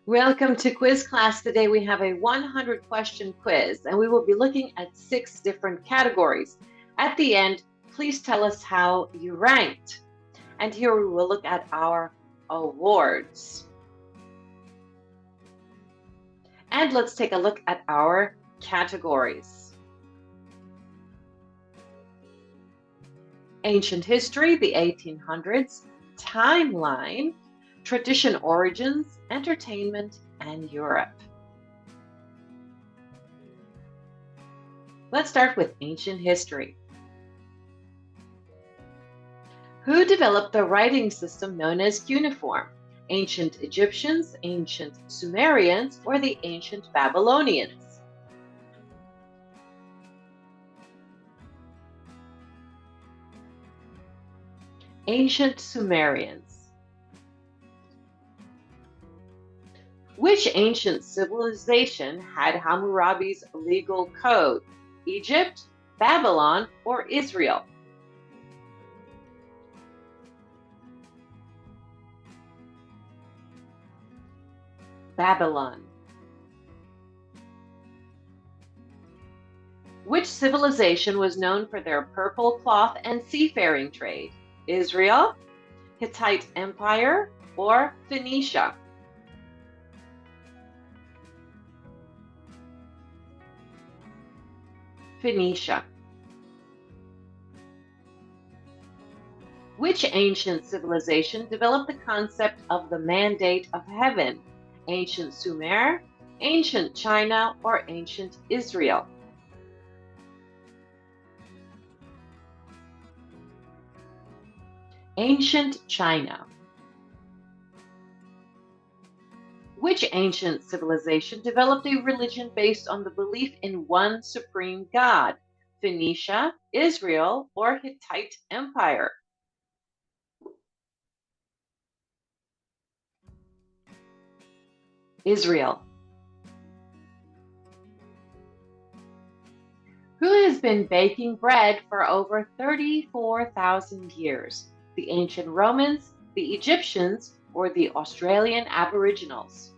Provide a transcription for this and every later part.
Welcome to quiz class. Today we have a 100 question quiz and we will be looking at 6 different categories. At the end, please tell us how you ranked. And here we will look at our awards. And let's take a look at our categories. Ancient history, the 1800s, timeline, tradition origins, entertainment, and Europe. Let's start with ancient history. Who developed the writing system known as cuneiform? Ancient Egyptians, ancient Sumerians, or the ancient Babylonians? Ancient Sumerians. Which ancient civilization had Hammurabi's legal code? Egypt, Babylon, or Israel? Babylon. Which civilization was known for their purple cloth and seafaring trade? Israel, Hittite Empire, or Phoenicia? Phoenicia. Which ancient civilization developed the concept of the mandate of heaven? Ancient Sumer, ancient China, or ancient Israel? Ancient China. Which ancient civilization developed a religion based on the belief in one supreme God? Phoenicia, Israel, or Hittite Empire? Israel. Who has been baking bread for over 34,000 years? The ancient Romans, the Egyptians, or the Australian Aboriginals?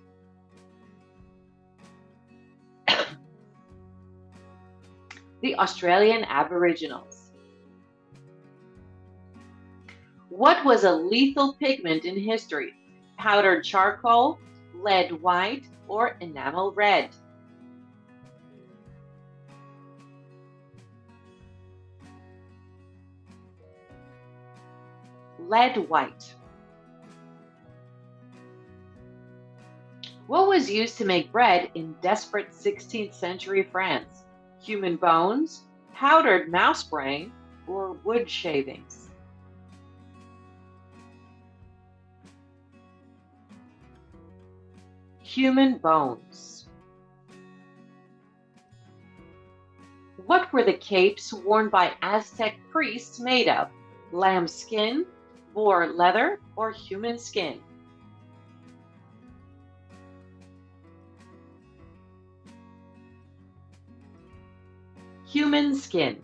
The Australian Aboriginals. What was a lethal pigment in history? Powdered charcoal, lead white, or enamel red? Lead white. What was used to make bread in desperate 16th century France? Human bones, powdered mouse brain, or wood shavings? Human bones. What were the capes worn by Aztec priests made of? Lamb skin, boar leather, or human skin? Human skin.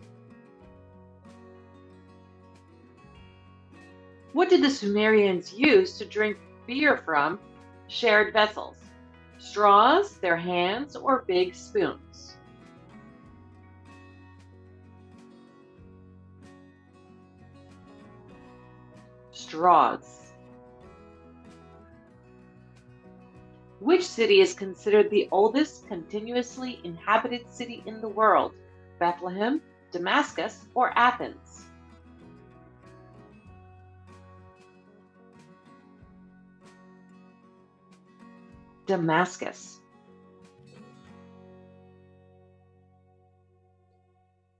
What did the Sumerians use to drink beer from? Shared vessels. Straws, their hands, or big spoons? Straws. Which city is considered the oldest continuously inhabited city in the world? Bethlehem, Damascus, or Athens? Damascus.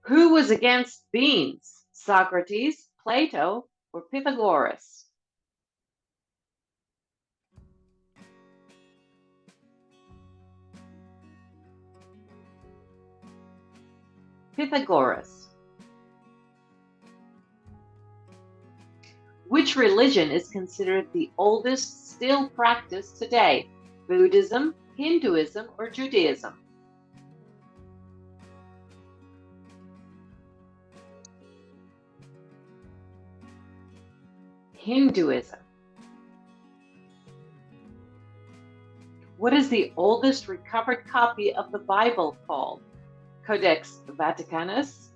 Who was against beans? Socrates, Plato, or Pythagoras? Pythagoras. Which religion is considered the oldest still practiced today? Buddhism, Hinduism, or Judaism? Hinduism. What is the oldest recovered copy of the Bible called? Codex Vaticanus,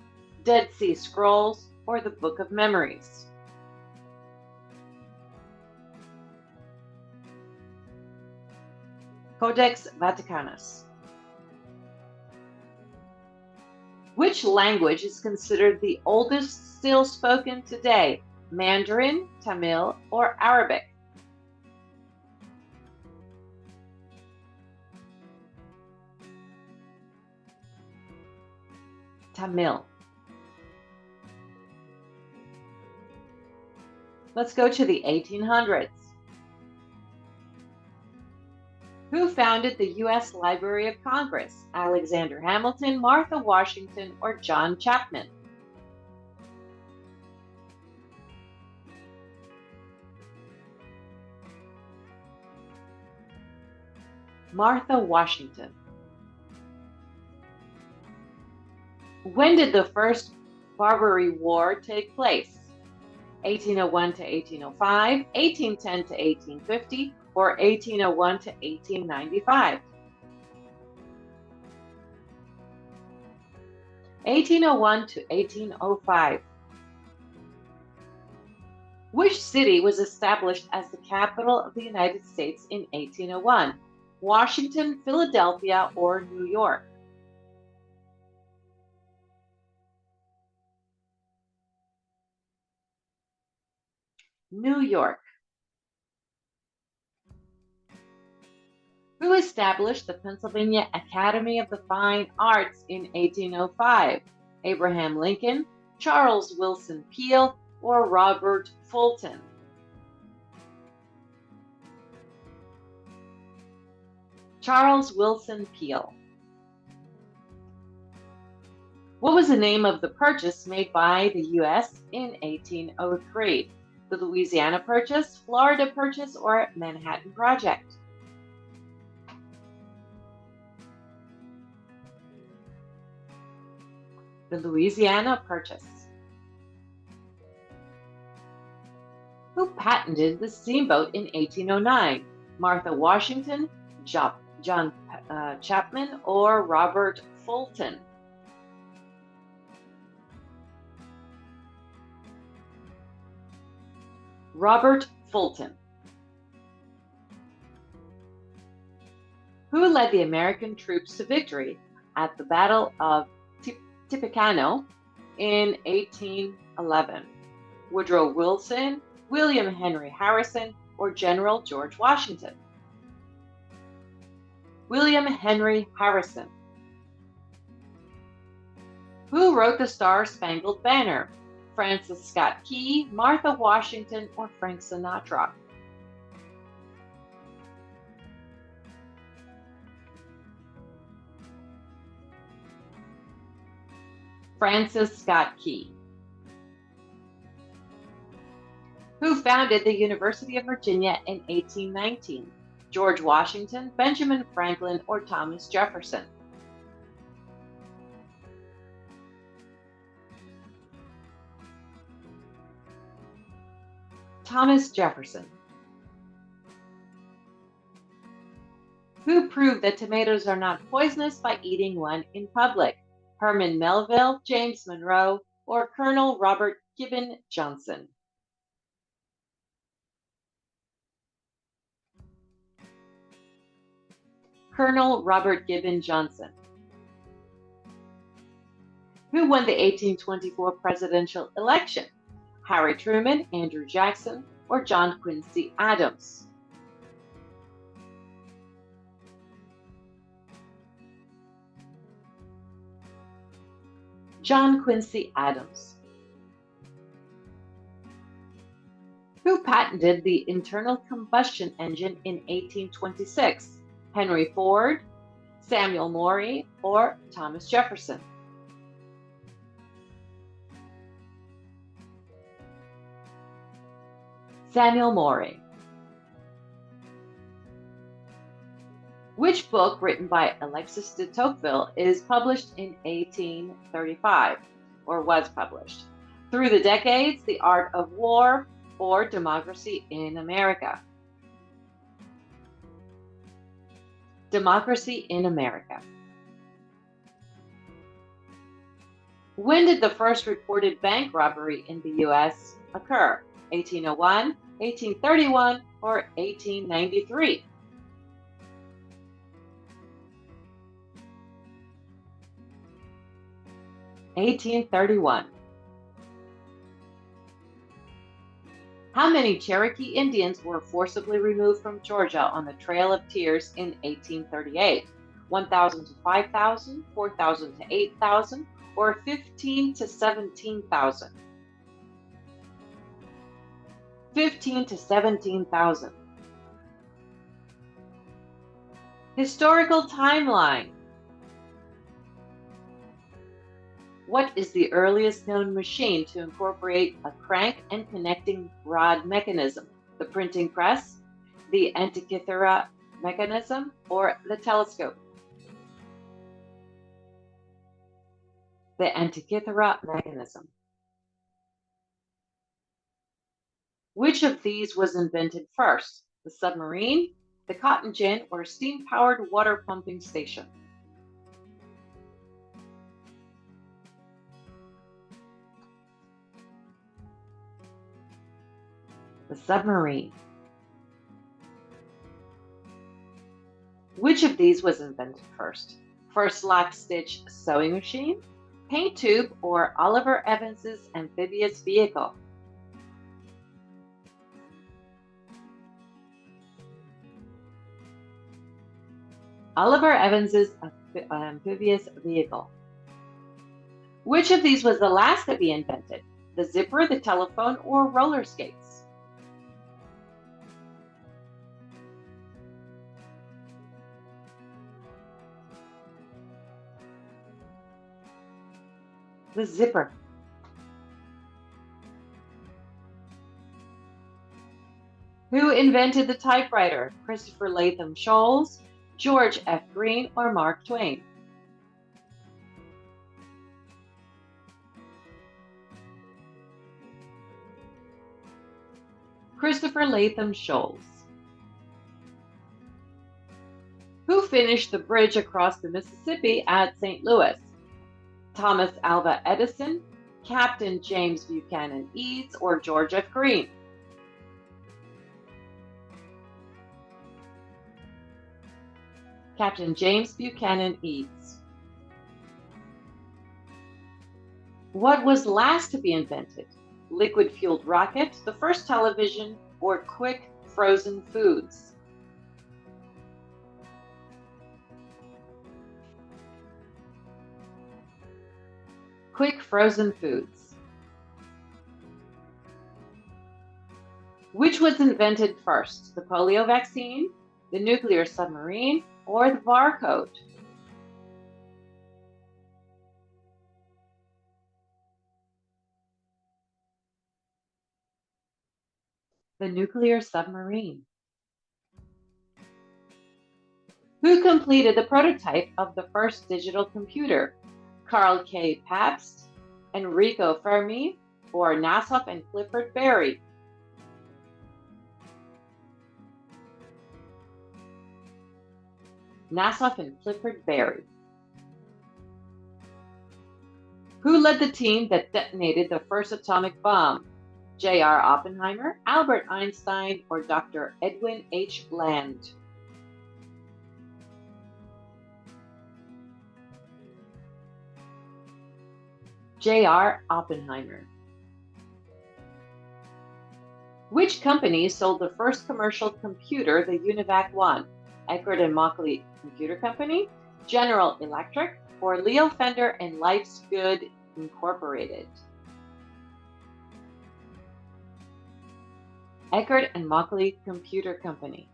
Dead Sea Scrolls, or the Book of Memories? Codex Vaticanus. Which language is considered the oldest still spoken today? Mandarin, Tamil, or Arabic? Tamil. Let's go to the 1800s. Who founded the U.S. Library of Congress? Alexander Hamilton, Martha Washington, or John Chapman? Martha Washington. When did the First Barbary War take place? 1801 to 1805, 1810 to 1850, or 1801 to 1895? 1801 to 1805. Which city was established as the capital of the United States in 1801? Washington, Philadelphia, or New York? New York. Who established the Pennsylvania Academy of the Fine Arts in 1805? Abraham Lincoln, Charles Willson Peale, or Robert Fulton? Charles Willson Peale. What was the name of the purchase made by the U.S. in 1803? The Louisiana Purchase, Florida Purchase, or Manhattan Project? The Louisiana Purchase. Who patented the steamboat in 1809? Martha Washington, John Chapman, or Robert Fulton? Robert Fulton. Who led the American troops to victory at the Battle of Tippecanoe in 1811? Woodrow Wilson, William Henry Harrison, or General George Washington? William Henry Harrison. Who wrote the Star-Spangled Banner? Francis Scott Key, Martha Washington, or Frank Sinatra? Francis Scott Key. Who founded the University of Virginia in 1819? George Washington, Benjamin Franklin, or Thomas Jefferson? Thomas Jefferson. Who proved that tomatoes are not poisonous by eating one in public? Herman Melville, James Monroe, or Colonel Robert Gibbon Johnson? Colonel Robert Gibbon Johnson. Who won the 1824 presidential election? Harry Truman, Andrew Jackson, or John Quincy Adams? John Quincy Adams. Who patented the internal combustion engine in 1826? Henry Ford, Samuel Morey, or Thomas Jefferson? Samuel Morey. Which book written by Alexis de Tocqueville is published in 1835, or was published? Through the Decades, The Art of War, or Democracy in America? Democracy in America. When did the first reported bank robbery in the U.S. occur? 1801, 1831, or 1893? (1831). How many Cherokee Indians were forcibly removed from Georgia on the Trail of Tears in 1838? 1,000 to 5,000, 4,000 to 8,000, or 15 to 17,000? 15 to 17,000. Historical timeline. What is the earliest known machine to incorporate a crank and connecting rod mechanism? The printing press, the Antikythera mechanism, or the telescope? The Antikythera mechanism. Which of these was invented first? The submarine, the cotton gin, or steam-powered water pumping station? The submarine. Which of these was invented first? First lock-stitch sewing machine, paint tube, or Oliver Evans's amphibious vehicle? Oliver Evans's amphibious vehicle. Which of these was the last to be invented? The zipper, the telephone, or roller skates? The zipper. Who invented the typewriter? Christopher Latham Scholes, George F. Green, or Mark Twain? Christopher Latham Scholes. Who finished the bridge across the Mississippi at St. Louis? Thomas Alva Edison, Captain James Buchanan Eads, or George F. Green? Captain James Buchanan Eads. What was last to be invented? Liquid-fueled rocket, the first television, or quick frozen foods? Quick frozen foods. Which was invented first? The polio vaccine, the nuclear submarine, or the barcode? The nuclear submarine. Who completed the prototype of the first digital computer? Carl K. Pabst, Enrico Fermi, or Nassau and Clifford Berry? Nassau and Clifford Berry. Who led the team that detonated the first atomic bomb? J.R. Oppenheimer, Albert Einstein, or Dr. Edwin H. Land? J.R. Oppenheimer. Which company sold the first commercial computer, the UNIVAC 1? Eckert and Mauchly Computer Company, General Electric, or Leo Fender and Life's Good Incorporated? Eckert and Mauchly Computer Company.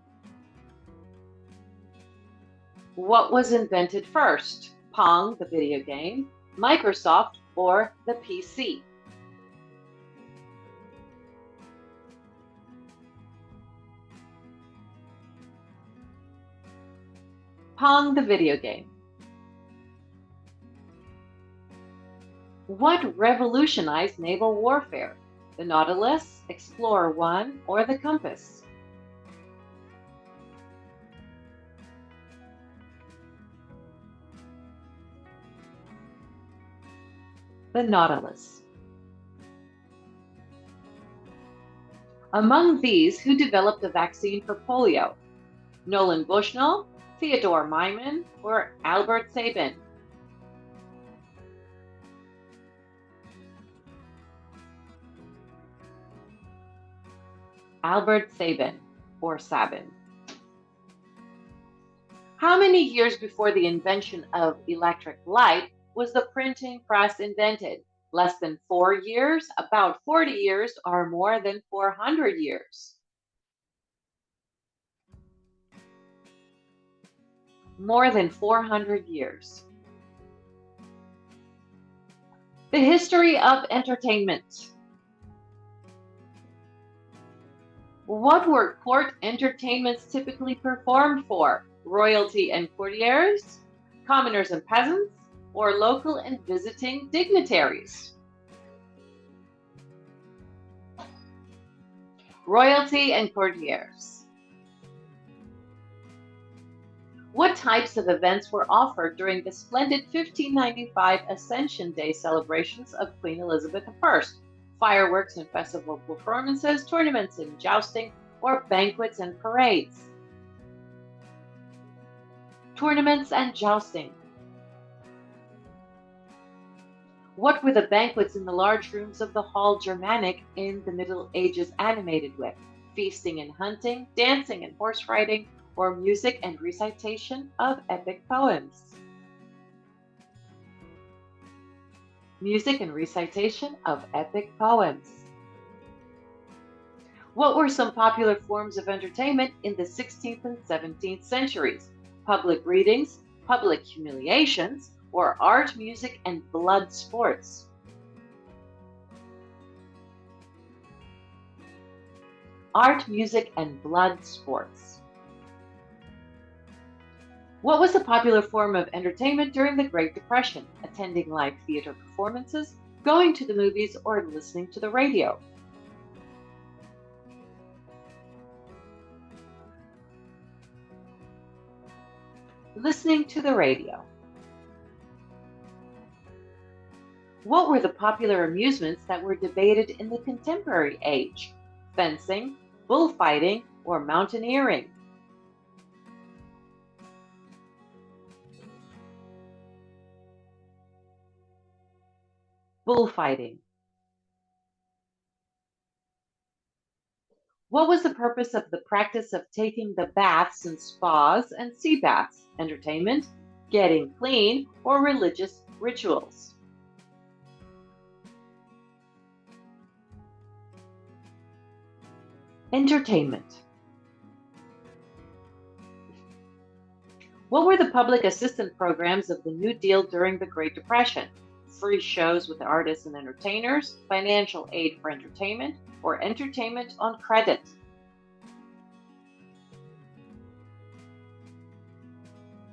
What was invented first? Pong, the video game, Microsoft, or the PC? Pong, the video game. What revolutionized naval warfare? The Nautilus, Explorer 1, or the compass? The Nautilus. Among these, who developed the vaccine for polio? Nolan Bushnell, Theodore Myman, or Albert Sabin? Albert Sabin, or Sabin. How many years before the invention of electric light was the printing press invented? Less than 4 years, about 40 years, or more than 400 years? More than 400 years. The history of entertainment. What were court entertainments typically performed for? Royalty and courtiers, commoners and peasants, or local and visiting dignitaries? Royalty and courtiers. What types of events were offered during the splendid 1595 Ascension Day celebrations of Queen Elizabeth I? Fireworks and festival performances, tournaments and jousting, or banquets and parades? Tournaments and jousting. What were the banquets in the large rooms of the Hall Germanic in the Middle Ages animated with? Feasting and hunting, dancing and horse riding, or music and recitation of epic poems? Music and recitation of epic poems. What were some popular forms of entertainment in the 16th and 17th centuries? Public readings, public humiliations, or art, music, and blood sports? Art, music, and blood sports. What was a popular form of entertainment during the Great Depression? Attending live theater performances, going to the movies, or listening to the radio? Listening to the radio. What were the popular amusements that were debated in the contemporary age? Fencing, bullfighting, or mountaineering? Bullfighting. What was the purpose of the practice of taking the baths in spas and sea baths? Entertainment, getting clean, or religious rituals? Entertainment. What were the public assistance programs of the New Deal during the Great Depression? Free shows with artists and entertainers, financial aid for entertainment, or entertainment on credit?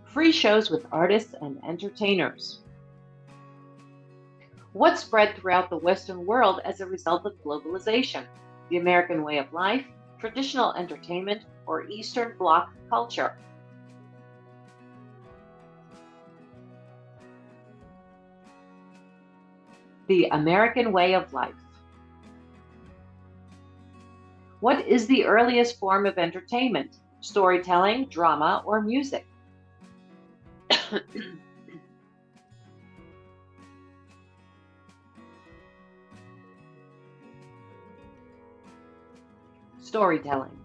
Free shows with artists and entertainers. What spread throughout the Western world as a result of globalization? The American way of life, traditional entertainment, or Eastern Bloc culture? The American way of life. What is the earliest form of entertainment? Storytelling, drama, or music? Storytelling.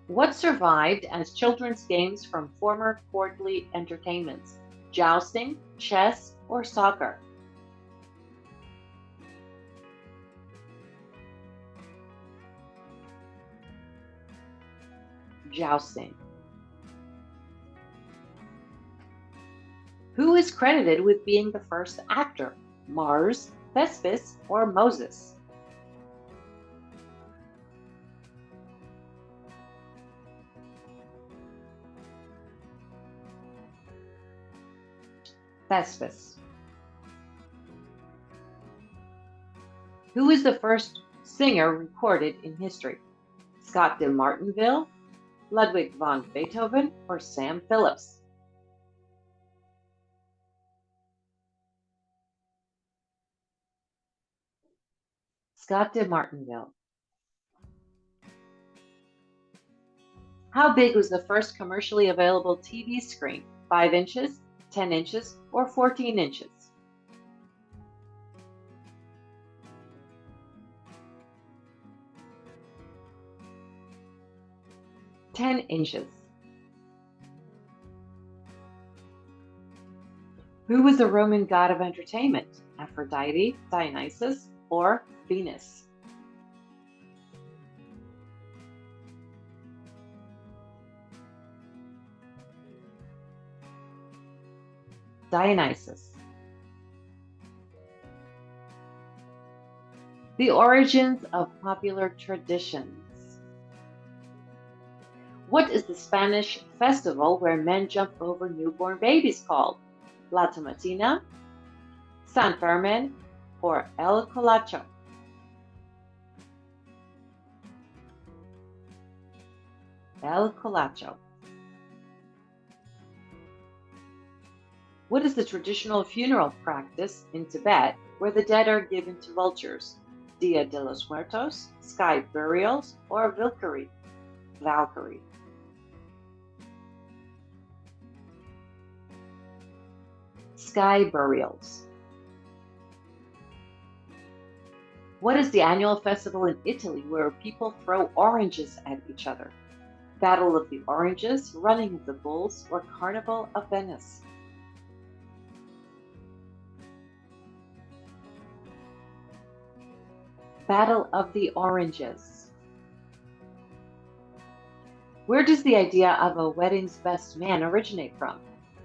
What survived as children's games from former courtly entertainments? Jousting, chess, or soccer? Jousting. Who is credited with being the first actor? Mars, Thespis, or Moses? Thespis. Who is the first singer recorded in history? Scott de Martinville, Ludwig van Beethoven, or Sam Phillips? Scott de Martinville. How big was the first commercially available TV screen? 5 inches, 10 inches, or 14 inches? 10 inches. Who was the Roman god of entertainment? Aphrodite, Dionysus, or Venus? Dionysus. The origins of popular traditions. What is the Spanish festival where men jump over newborn babies called? La Tomatina, San Fermin, or El Colacho? El Colacho. What is the traditional funeral practice in Tibet where the dead are given to vultures? Dia de los Muertos, sky burials, or Valkyrie? Valkyrie. Sky burials. What is the annual festival in Italy where people throw oranges at each other? Battle of the Oranges, Running of the Bulls, or Carnival of Venice? Battle of the Oranges. Where does the idea of a wedding's best man originate from?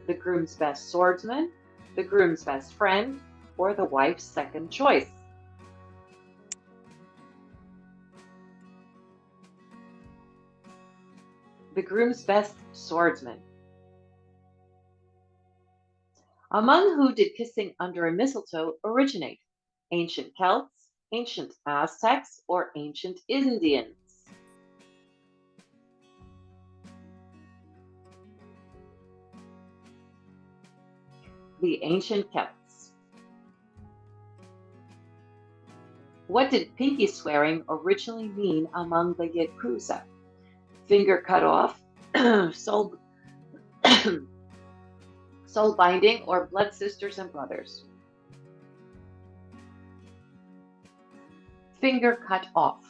The groom's best swordsman, the groom's best friend, or the wife's second choice? The groom's best swordsman. Among who did kissing under a mistletoe originate? Ancient Celts, ancient Aztecs, or ancient Indians? The ancient Celts. What did pinky swearing originally mean among the Yakuza? Finger cut off, soul, soul binding, or blood sisters and brothers? Finger cut off.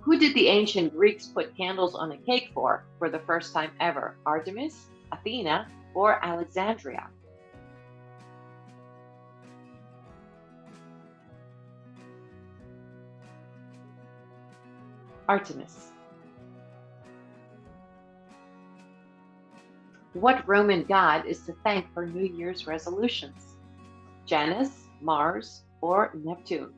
Who did the ancient Greeks put candles on a cake for the first time ever? Artemis, Athena, or Alexandria? Artemis. What Roman god is to thank for New Year's resolutions? Janus, Mars, or Neptune?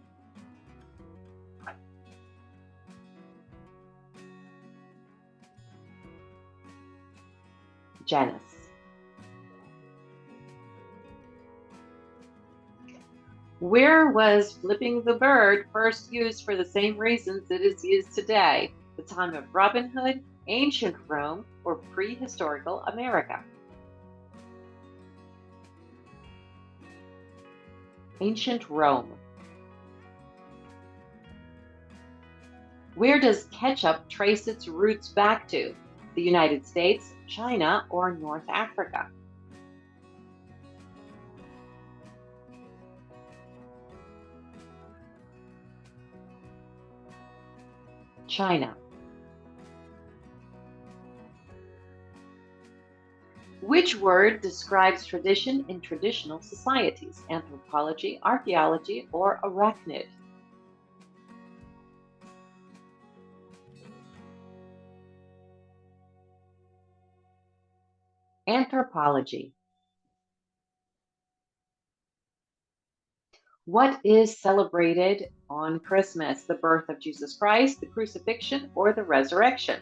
Janus. Where was flipping the bird first used for the same reasons it is used today? The time of Robin Hood, ancient Rome, or prehistorical America? Ancient Rome. Where does ketchup trace its roots back to? The United States, China, or North Africa? China. Which word describes tradition in traditional societies? Anthropology, archaeology, or arachnid? Anthropology. What is celebrated on Christmas? The birth of Jesus Christ, the crucifixion, or the resurrection?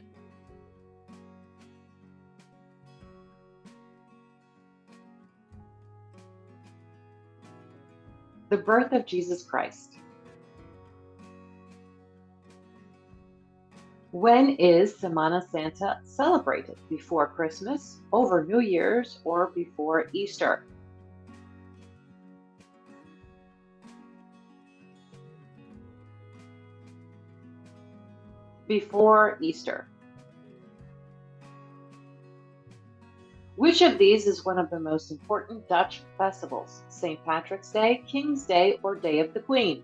The birth of Jesus Christ. When is Semana Santa celebrated? Before Christmas, over New Year's, or before Easter? before Easter. Which of these is one of the most important Dutch festivals? St. Patrick's Day, King's Day, or Day of the Queen?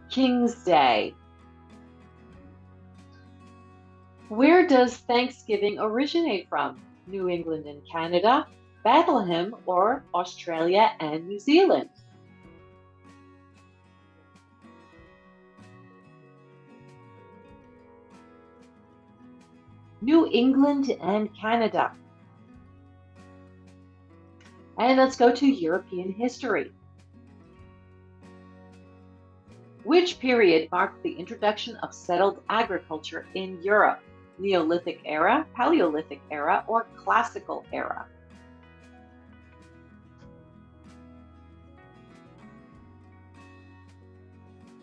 King's Day. Where does Thanksgiving originate from? New England and Canada, Bethlehem, or Australia and New Zealand? New England and Canada. And let's go to European history. Which period marked the introduction of settled agriculture in Europe? Neolithic era, Paleolithic era, or Classical era?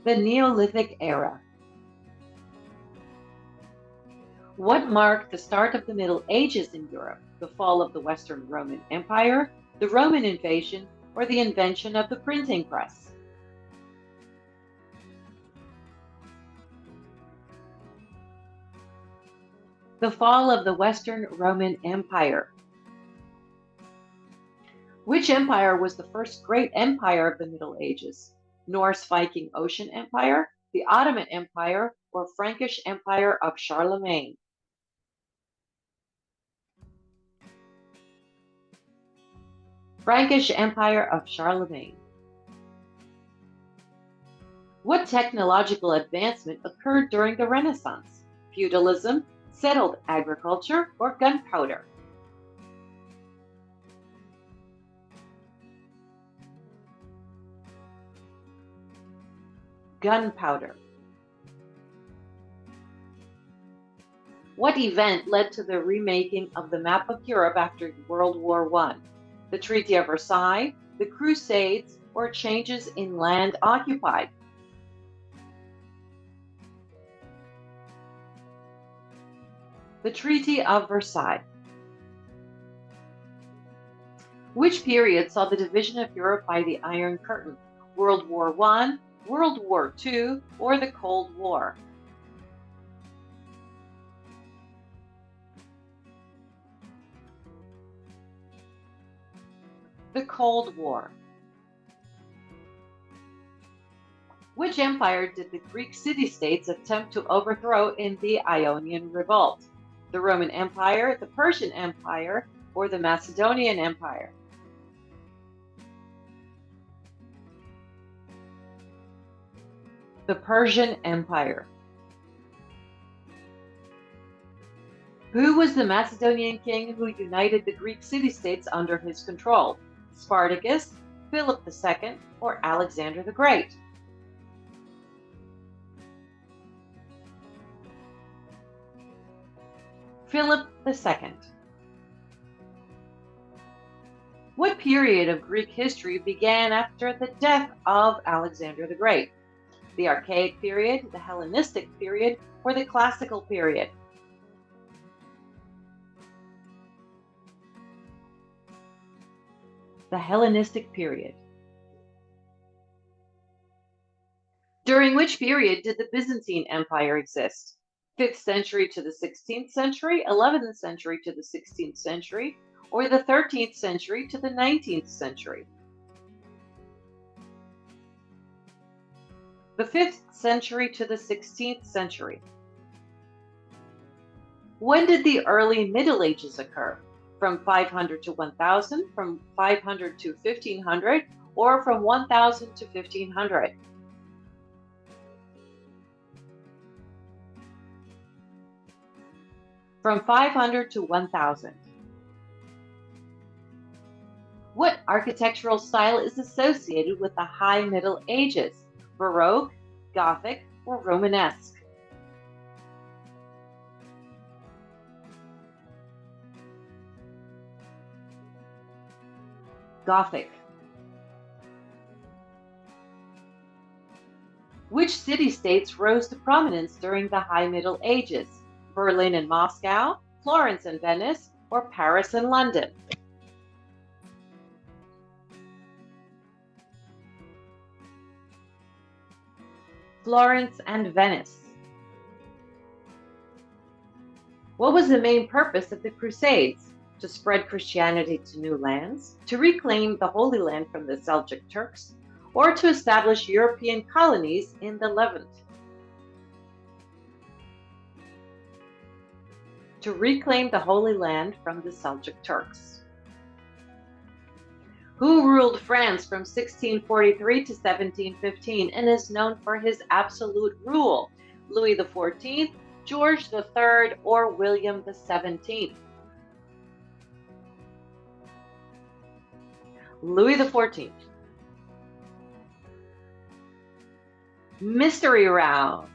The Neolithic era. What marked the start of the Middle Ages in Europe? The fall of the Western Roman Empire, the Roman invasion, or the invention of the printing press? The fall of the Western Roman Empire. Which empire was the first great empire of the Middle Ages? Norse Viking Ocean Empire, the Ottoman Empire, or Frankish Empire of Charlemagne? Frankish Empire of Charlemagne. What technological advancement occurred during the Renaissance? Feudalism, settled agriculture, or gunpowder? Gunpowder. What event led to the remaking of the map of Europe after World War I? The Treaty of Versailles, the Crusades, or changes in land occupied? The Treaty of Versailles. Which period saw the division of Europe by the Iron Curtain? World War I, World War II, or the Cold War? The Cold War. Which empire did the Greek city-states attempt to overthrow in the Ionian Revolt? The Roman Empire, the Persian Empire, or the Macedonian Empire? The Persian Empire. Who was the Macedonian king who united the Greek city-states under his control? Spartacus, Philip II, or Alexander the Great? Philip II. What period of Greek history began after the death of Alexander the Great? The Archaic period, the Hellenistic period, or the Classical period? The Hellenistic period. During which period did the Byzantine Empire exist? 5th century to the 16th century, 11th century to the 16th century, or the 13th century to the 19th century? The 5th century to the 16th century. When did the early Middle Ages occur? From 500 to 1000, from 500 to 1500, or from 1000 to 1500? From 500 to 1000. What architectural style is associated with the High Middle Ages? Baroque, Gothic, or Romanesque? Gothic. Which city-states rose to prominence during the High Middle Ages? Berlin and Moscow, Florence and Venice, or Paris and London? Florence and Venice. What was the main purpose of the Crusades? To spread Christianity to new lands, to reclaim the Holy Land from the Seljuk Turks, or to establish European colonies in the Levant? To reclaim the Holy Land from the Seljuk Turks. Who ruled France from 1643 to 1715 and is known for his absolute rule? Louis XIV, George III, or William XVII? Louis XIV. Mystery round.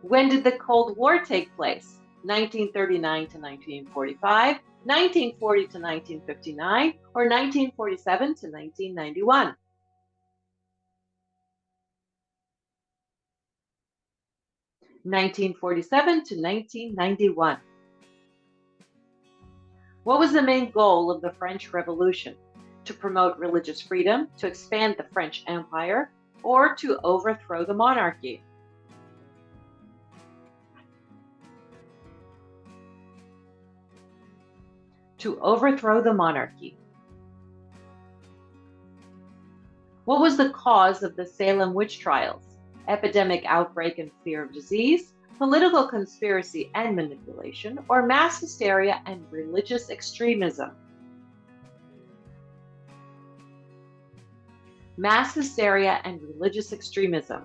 When did the Cold War take place? 1939 to 1945, 1940 to 1959, or 1947 to 1991? (1947 to 1991). What was the main goal of the French Revolution? To promote religious freedom, to expand the French Empire, or to overthrow the monarchy? To overthrow the monarchy. What was the cause of the Salem witch trials? Epidemic outbreak and fear of disease, political conspiracy and manipulation, or mass hysteria and religious extremism? Mass hysteria and religious extremism.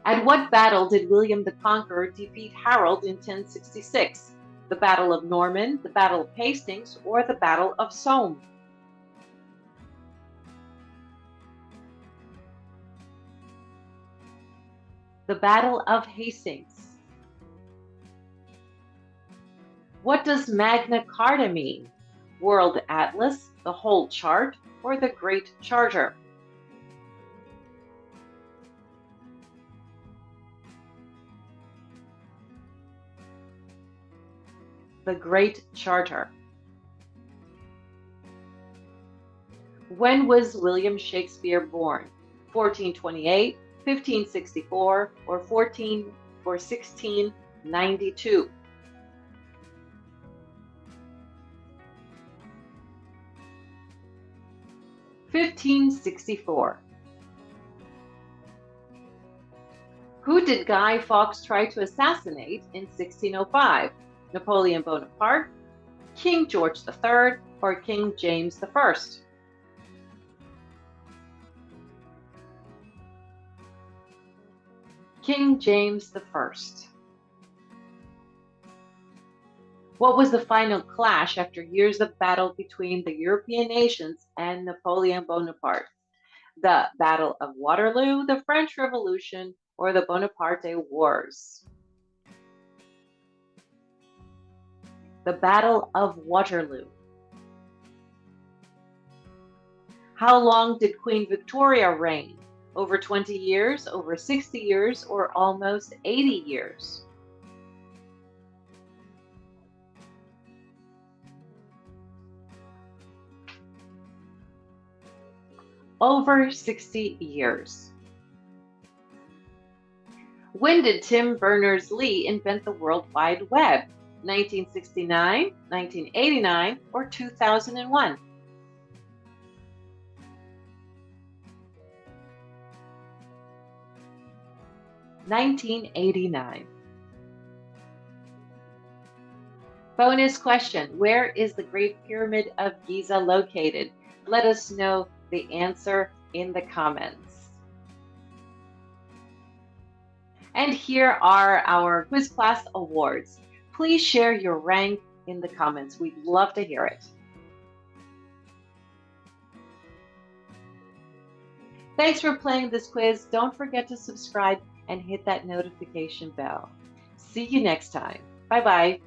At what battle did William the Conqueror defeat Harold in 1066? The Battle of Norman, the Battle of Hastings, or the Battle of Somme? The Battle of Hastings. What does Magna Carta mean? World Atlas, the whole chart, or the Great Charter? The Great Charter. When was William Shakespeare born? 1428, 1564, or 1692? (1564). Who did Guy Fawkes try to assassinate in 1605? Napoleon Bonaparte, King George III, or King James I? King James I. What was the final clash after years of battle between the European nations and Napoleon Bonaparte? The Battle of Waterloo, the French Revolution, or the Bonaparte Wars? The Battle of Waterloo. How long did Queen Victoria reign? Over 20 years, over 60 years, or almost 80 years? Over 60 years. When did Tim Berners-Lee invent the World Wide Web? 1969, 1989, or 2001? (1989). Bonus question: where is the Great Pyramid of Giza located? Let us know the answer in the comments. And here are our quiz class awards. Please share your rank in the comments. We'd love to hear it. Thanks for playing this quiz. Don't forget to subscribe and hit that notification bell. See you next time. Bye-bye.